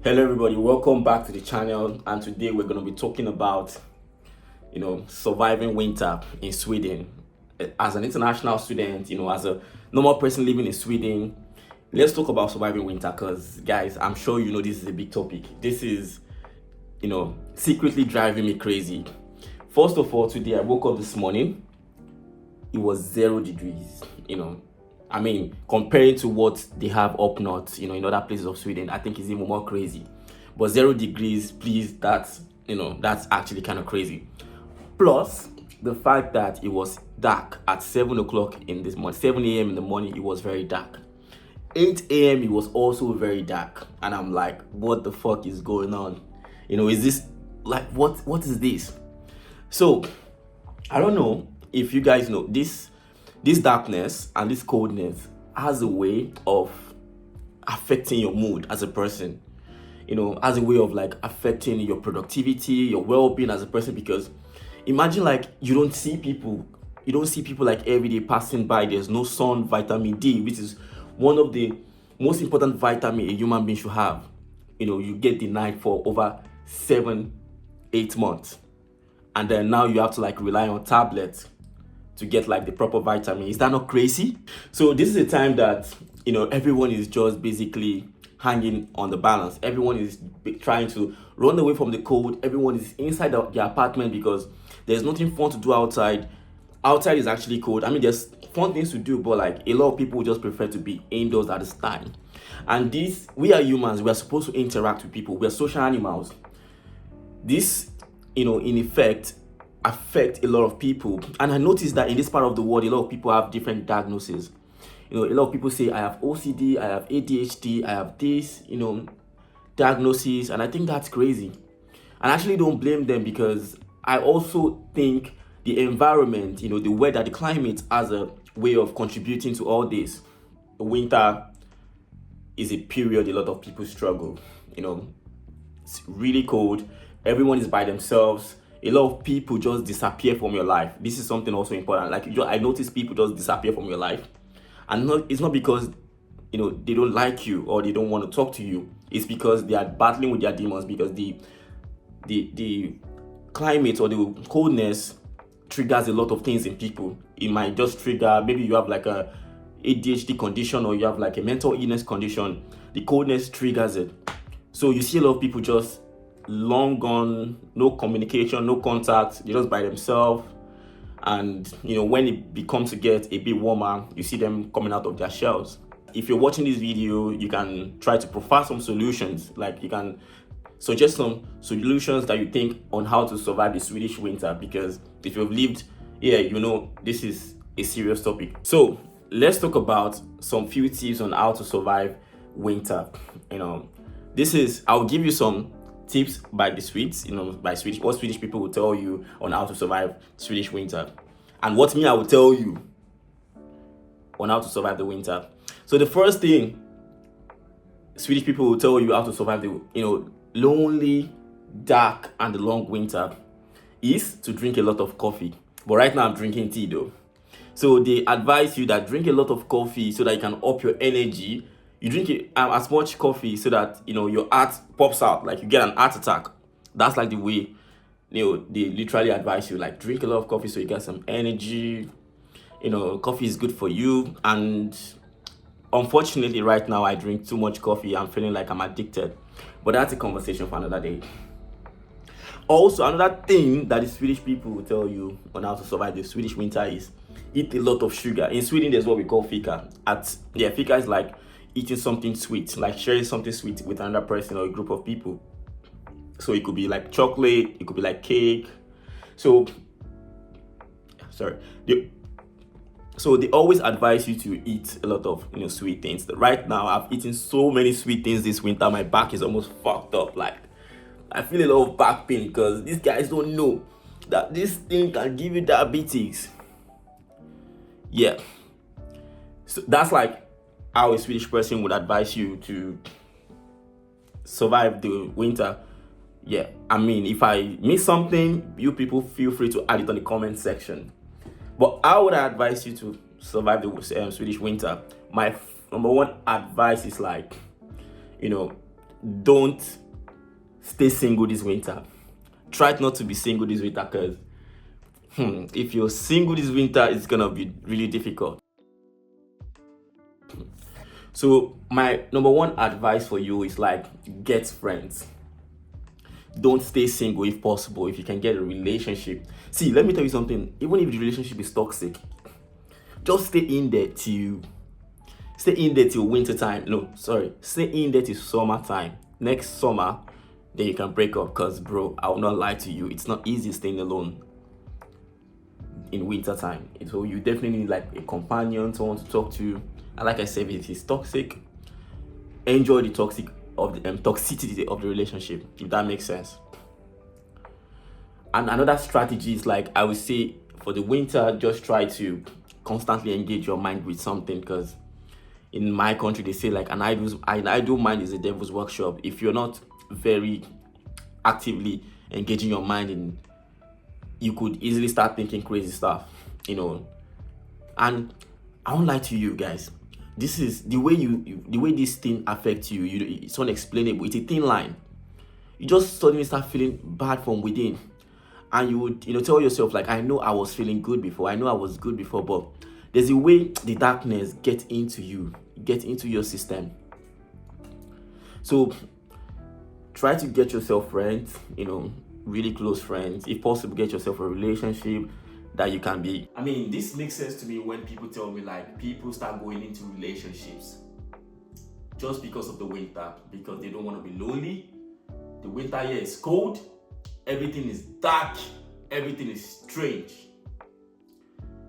Hello everybody, welcome back to the channel, and today we're going to be talking about surviving winter in Sweden. As an international student, as a normal person living in Sweden, let's talk about surviving winter, because guys, I'm sure you know this is a big topic. This is secretly driving me crazy. First of all, today I woke up this morning, it was 0 degrees. I mean, comparing to what they have up north, in other places of Sweden, I think it's even more crazy. But 0 degrees, please, that's actually kind of crazy. Plus, the fact that it was dark at 7 o'clock in this morning, 7 a.m. in the morning, it was very dark. 8 a.m. it was also very dark. And I'm like, what the fuck is going on? Is this, like, what is this? So, I don't know if you guys know this darkness and this coldness has a way of affecting your mood as a person, as a way of like affecting your productivity, your well-being as a person. Because imagine, like, you don't see people like every day passing by. There's no sun, vitamin D, which is one of the most important vitamin a human being should have. You get denied for over 7-8 months, and then now you have to like rely on tablets to get like the proper vitamin. Is that not crazy? So this is a time that everyone is just basically hanging on the balance. Everyone is trying to run away from the cold. Everyone is inside their apartment because there's nothing fun to do outside. Outside is actually cold. I mean, there's fun things to do, but like a lot of people just prefer to be indoors at this time. And we are humans. We are supposed to interact with people. We are social animals. This, in effect, affect a lot of people. And I noticed that in this part of the world, a lot of people have different diagnoses. A lot of people say, I have OCD, I have ADHD, I have this, diagnosis. And I think that's crazy. And I actually don't blame them, because I also think the environment, the weather, the climate has a way of contributing to all this. Winter is a period a lot of people struggle. It's really cold. Everyone is by themselves. A lot of people just disappear from your life. This is something also important. Like, I notice people just disappear from your life, and it's not because they don't like you or they don't want to talk to you. It's because they are battling with their demons, because the climate or the coldness triggers a lot of things in people. It might just trigger, maybe you have like a ADHD condition, or you have like a mental illness condition. The coldness triggers it. So you see a lot of people just long gone, no communication, no contact. They're just by themselves. And when it becomes to get a bit warmer, you see them coming out of their shells. If you're watching this video, you can try to provide some solutions. Like, you can suggest some solutions that you think on how to survive the Swedish winter, because if you've lived here, this is a serious topic. So let's talk about some few tips on how to survive winter. I'll give you some tips by the Swedes, what Swedish people will tell you on how to survive Swedish winter, and what I will tell you on how to survive the winter. So the first thing Swedish people will tell you how to survive the lonely, dark, and the long winter is to drink a lot of coffee. But right now I'm drinking tea though. So they advise you that drink a lot of coffee so that you can up your energy. You drink as much coffee so that your heart pops out, like you get an heart attack. That's like the way they literally advise you, like, drink a lot of coffee so you get some energy. Coffee is good for you. And unfortunately right now I drink too much coffee. I'm feeling like I'm addicted, but that's a conversation for another day. Also, another thing that the Swedish people will tell you on how to survive the Swedish winter is eat a lot of sugar. In Sweden, there's what we call fika. Fika is like eating something sweet, like sharing something sweet with another person or a group of people. So it could be like chocolate, it could be like cake. So they always advise you to eat a lot of sweet things. Right now I've eaten so many sweet things this winter, my back is almost fucked up. Like, I feel a lot of back pain because these guys don't know that this thing can give you diabetes. Yeah, so that's like how a Swedish person would advise you to survive the winter. Yeah, I mean, if I miss something, you people feel free to add it on the comment section. But how would I advise you to survive the Swedish winter? My number one advice is, like, don't stay single this winter. Try not to be single this winter, because if you're single this winter, it's gonna be really difficult. So my number one advice for you is like, get friends. Don't stay single if possible. If you can get a relationship, see, let me tell you something. Even if the relationship is toxic, just stay in there till winter time. No, sorry, stay in there till summertime. Next summer, then you can break up. Because bro, I will not lie to you, it's not easy staying alone in winter time. So you definitely need like a companion, someone to talk to. And like I said, if it's toxic, enjoy the toxicity of the relationship, if that makes sense. And another strategy is like, I would say, for the winter, just try to constantly engage your mind with something. Because in my country, they say like an idle mind is a devil's workshop. If you're not very actively engaging your mind in, you could easily start thinking crazy stuff, and I won't lie to you guys, this is the way the way this thing affects you. It's unexplainable. It's a thin line. You just suddenly start feeling bad from within, and you would tell yourself like, I know I was feeling good before, I know I was good before, but there's a way the darkness gets into you, get into your system. So try to get yourself friends, really close friends. If possible, get yourself a relationship that you can be. I mean, this makes sense to me when people tell me like, people start going into relationships just because of the winter, because they don't want to be lonely. The winter here is cold, everything is dark, everything is strange.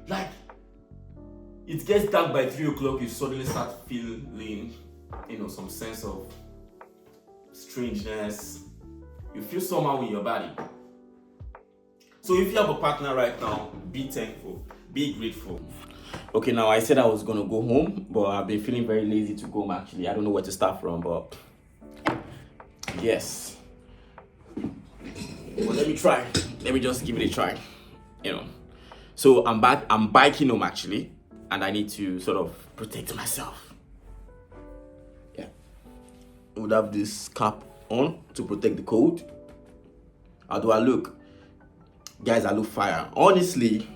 Like, it gets dark by 3 o'clock, you suddenly start feeling, some sense of strangeness. You feel somehow in your body. So if you have a partner right now, be thankful, be grateful. Okay, now I said I was gonna go home, but I've been feeling very lazy to go home actually. I don't know where to start from, but yes. Well, let me try. Let me just give it a try. So I'm biking home actually, and I need to sort of protect myself. Yeah. I would have this cap on to protect the cold. How do I look? Guys, I look fire. Honestly,